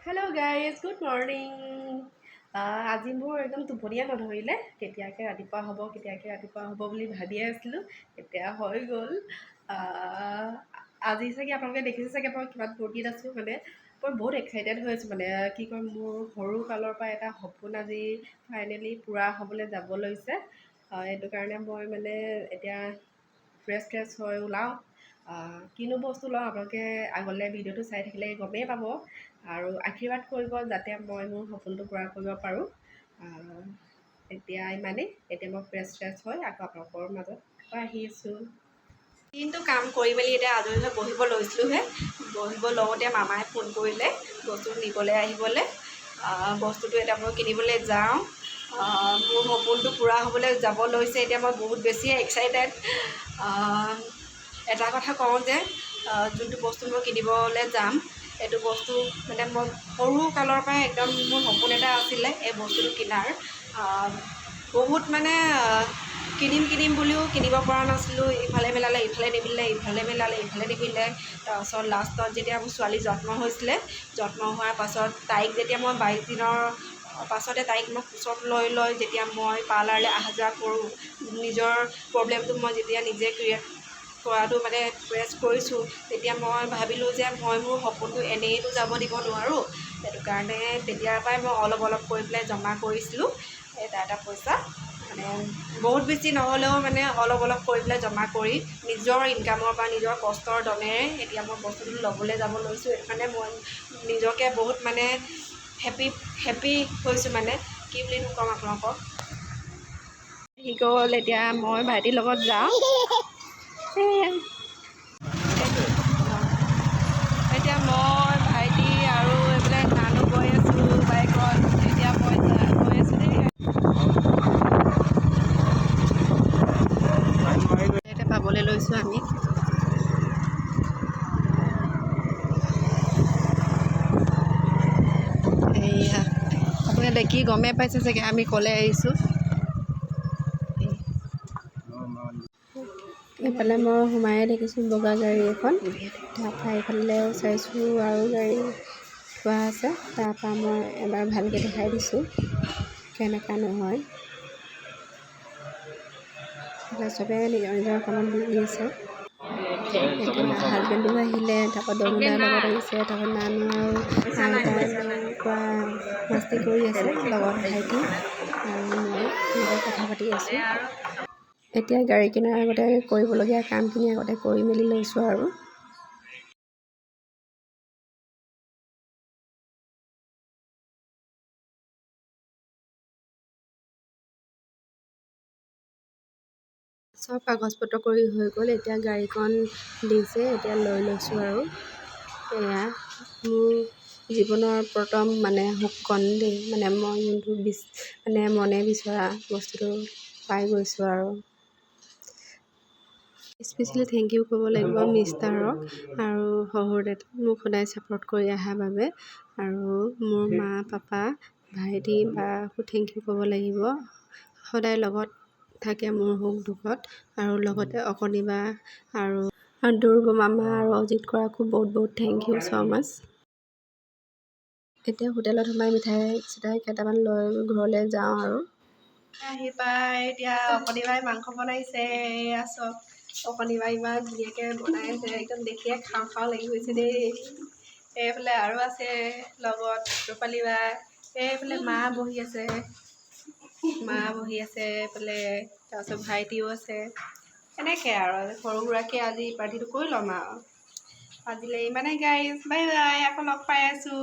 Hello' guys, good morning. আজি মোৰ একদম টোপনিয়ে নধৰিলে, কেতিয়াকৈ ৰাতিপুৱা হ'ব বুলি ভাবিয়ে আছিলোঁ। এতিয়া হৈ গ'ল। আজি চাগে আপোনালোকে দেখিছে চাগে মই কিমান ফূৰ্তিত আছোঁ। মই বহুত এক্সাইটেড হৈ আছোঁ। কি কয়, মোৰ সৰু কালৰ পৰা এটা সপোন আজি ফাইনেলি পূৰা হ'বলৈ যাব লৈছে। সেইটো কাৰণে মই এতিয়া ফ্ৰেছ হৈ ওলাওঁ। কিনো বস্তু লওঁ আপোনালোকে আগলৈ ভিডিঅ'টো চাই থাকিলে গমেই পাব, আৰু আশীৰ্বাদ কৰিব যাতে মই মোৰ সপোনটো পূৰা কৰিব পাৰোঁ। এতিয়া ইমানেই। এতিয়া মই ফ্ৰেছ হৈ আকৌ আপোনালোকৰ মাজত আহি আছোঁ। কিন্তু কাম কৰি মেলি এতিয়া আজৰি হৈ বহিব লৈছোঁহে। বহিব লওঁতে মামাই ফোন কৰিলে বস্তু নিবলৈ আহিবলৈ। বস্তুটো এতিয়া মই কিনিবলৈ যাওঁ। মোৰ সপোনটো পূৰা হ'বলৈ যাব লৈছে। এতিয়া মই বহুত বেছিয়ে এক্সাইটেড। এটা কথা কওঁ যে যোনটো বস্তু মই কিনিবলৈ যাম, এইটো বস্তু মই সৰু কালৰ পৰাই একদম মোৰ সপোন এটা আছিলে এই বস্তুটো কিনাৰ। বহুত কিনিম বুলিও কিনিব পৰা নাছিলোঁ। ইফালে মিলালে ইফালে নিমিলে, ইফালে মিলালে ইফালে নিমিলে। তাৰপাছত লাষ্টত যেতিয়া মোৰ ছোৱালী জন্ম হৈছিলে, জন্ম হোৱাৰ পাছত তাইক যেতিয়া মই 22 দিনৰ পাছতে তাইক মই কোচত লৈ যেতিয়া মই পাৰ্লাৰলৈ অহা যোৱা কৰোঁ, নিজৰ প্ৰব্লেমটো মই যেতিয়া নিজে ক্ৰিয়েট কৰাটো প্ৰেছ কৰিছোঁ, তেতিয়া মই ভাবিলোঁ যে মই মোৰ সপোনটো এনেইতো যাব দিব নোৱাৰোঁ। সেইটো কাৰণে তেতিয়াৰ পৰাই মই অলপ কৰি পেলাই জমা কৰিছিলোঁ এটা পইচা। বহুত বেছি নহ'লেও অলপ কৰি পেলাই জমা কৰি নিজৰ ইনকামৰ পৰা নিজৰ কষ্টৰ দমেৰে এতিয়া মই বস্তুটো ল'বলৈ যাব লৈছোঁ। সেইটো কাৰণে মই নিজকে বহুত হেপী হৈছোঁ। কি বুলিনো ক'ম আপোনালোকক। সি গ'ল, এতিয়া মই ভাইটিৰ লগত যাওঁ। এতিয়া মই ভাইটি আৰু এইবিলাক নানু গৈ আছোঁ বাইকত। এতিয়া মই গৈ আছোঁ দেই। এতিয়া পাবলৈ লৈছোঁ আমি। এয়া আপোনালোকে দেখি গমেই পাইছে চাগে আমি ক'লৈ আহিছোঁ। এইফালে মই সোমায়ে দেখিছোঁ বগা গাড়ী এখন। তাৰপৰা এইফালেও চাইছোঁ আৰু গাড়ী থোৱা আছে। তাৰপৰা মই এবাৰ ভালকৈ দেখাই দিছোঁ কেনেকুৱা নহয়। চবেই নিজৰ কামত বিজি আছে। এতিয়া হাজবেণ্ডো আহিলে, তাৰপৰা দমদাৰ লগত আহিছে, তাৰপৰা নানু আৰু আইতাই পৰা মস্তি কৰি আছে লগত ভাইটি আৰু মই কথা পাতি আছোঁ। এতিয়া গাড়ী কিনাৰ আগতে কৰিবলগীয়া কামখিনি আগতে কৰি মেলি লৈছোঁ আৰু। চব কাগজ পত্ৰ কৰি হৈ গ'ল। এতিয়া গাড়ীখন দিছে, এতিয়া লৈ লৈছোঁ আৰু। এয়া মোৰ জীৱনৰ প্ৰথম সপোন দেই। মই যোনটো মনে বিচৰা বস্তুটো পাই গৈছোঁ আৰু। স্পেচিয়েলি থেংক ইউ ক'ব লাগিব মিষ্টাৰক আৰু শহুৰ দেউতাক মোক সদায় ছাপোৰ্ট কৰি অহাৰ বাবে, আৰু মোৰ মা পাপা ভাইটি বাকো থেংক ইউ ক'ব লাগিব। সদায় লগত থাকে মোৰ সুখ দুখত, আৰু লগতে অকণি বা আৰু দুৰ্গা মামা আৰু অজিত খুৰাকো বহুত থেংক ইউ ছ' মাছ। এতিয়া হোটেলত সোমাই মিঠাই চিঠাই কেইটামান লৈ ঘৰলৈ যাওঁ আৰু। আহি পাই এতিয়া অকণি বাই মাংস বনাইছে। এয়া চব অকণি বাই ইমান ধুনীয়াকৈ বনাইছে, একদম দেখিয়ে খাওঁ লাগি গৈছে দেই। এইফালে আৰু আছে লগত ৰূপালী বা। এইফালে মা বহি আছে এইফালে। তাৰপিছত ভাইটিও আছে। এনেকৈ আৰু সৰু সুৰাকৈ আজি পাৰ্টিটো কৰি ল'ম আৰু। আজিলৈ ইমানেই গাইজ, বাই বাই, আকৌ লগ পাই আছোঁ।